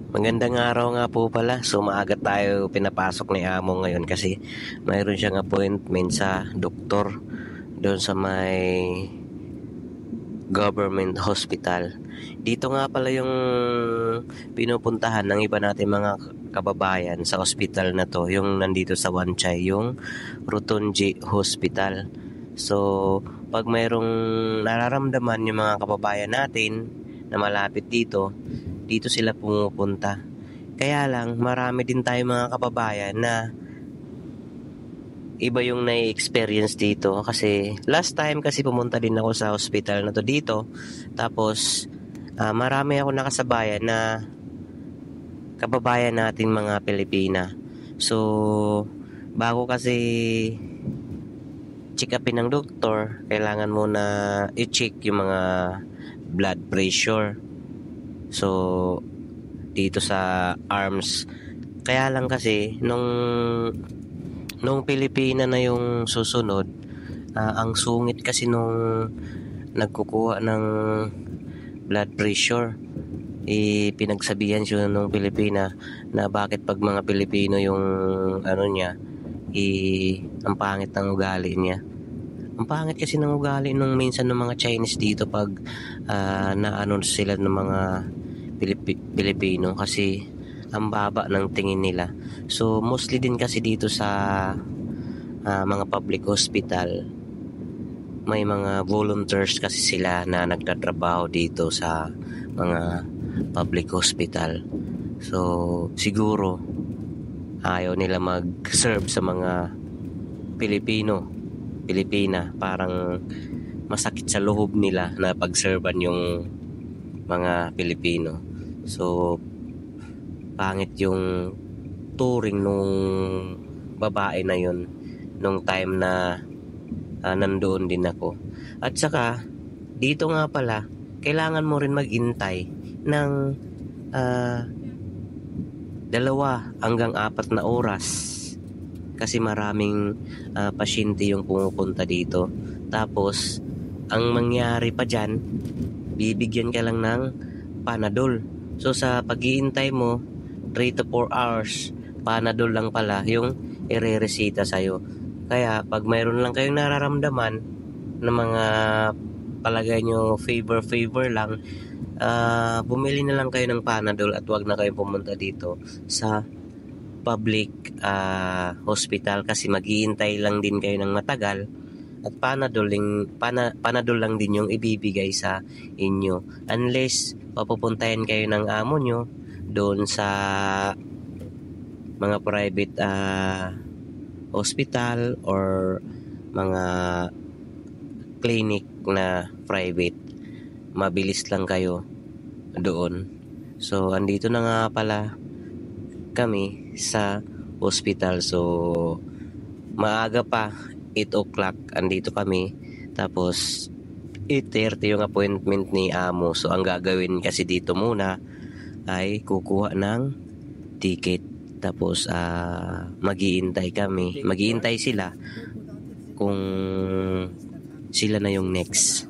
Magandang araw nga po pala. So maaga tayo pinapasok ni Amo ngayon kasi mayroon siyang appointment sa doktor doon sa may government hospital. Dito nga pala yung pinupuntahan ng iba natin mga kababayan sa hospital na to, yung nandito sa Wanchay, yung Rotunji Hospital. So pag mayroong nararamdaman yung mga kababayan natin na malapit dito sila pumupunta. Kaya lang, marami din tayong mga kababayan na iba yung na-experience dito. Kasi last time kasi pumunta din ako sa hospital na to dito. Tapos, marami ako nakasabayan na kababayan nating mga Pilipina. So, bago kasi check upin ng doktor, kailangan mo na i-check yung mga blood pressure. So, dito sa arms. Kaya lang kasi nung Pilipina na yung susunod, ang sungit kasi nung nagkukuha ng blood pressure, pinagsabihan siya nung Pilipina na bakit pag mga Pilipino yung niya, ang pangit ng ugali niya. Ang pangit kasi ng ugali nung minsan ng mga Chinese dito pag naano sila ng mga Pilipino kasi ang baba ng tingin nila. So mostly din kasi dito sa mga public hospital, may mga volunteers kasi sila na nagtatrabaho dito sa mga public hospital. So siguro ayaw nila mag-serve sa mga Pilipina, parang masakit sa loob nila na pag-servan yung mga Pilipino. So pangit yung touring nung babae na yun nung time na nandoon din ako. At saka dito nga pala kailangan mo rin maghintay ng 2 hanggang 4 na oras kasi maraming pasyente yung pumupunta dito. Tapos ang mangyari pa dyan, bibigyan ka lang ng Panadol. So sa pag-iintay mo 3 to 4 hours, Panadol lang pala yung ireresita sa'yo. Kaya pag mayroon lang kayong nararamdaman na mga palagay nyo favor lang, bumili na lang kayo ng Panadol at wag na kayong pumunta dito sa public hospital kasi mag-iintay lang din kayo ng matagal at Panadol lang din yung ibibigay sa inyo unless papupuntahin kayo ng amo nyo doon sa mga private hospital or mga clinic na private. Mabilis lang kayo doon. So andito na nga pala kami sa hospital. So maaga pa, 8 o'clock andito kami. Tapos 8:30 yung appointment ni amo. So ang gagawin kasi dito muna ay kukuha ng ticket. Tapos maghihintay sila kung sila na yung next.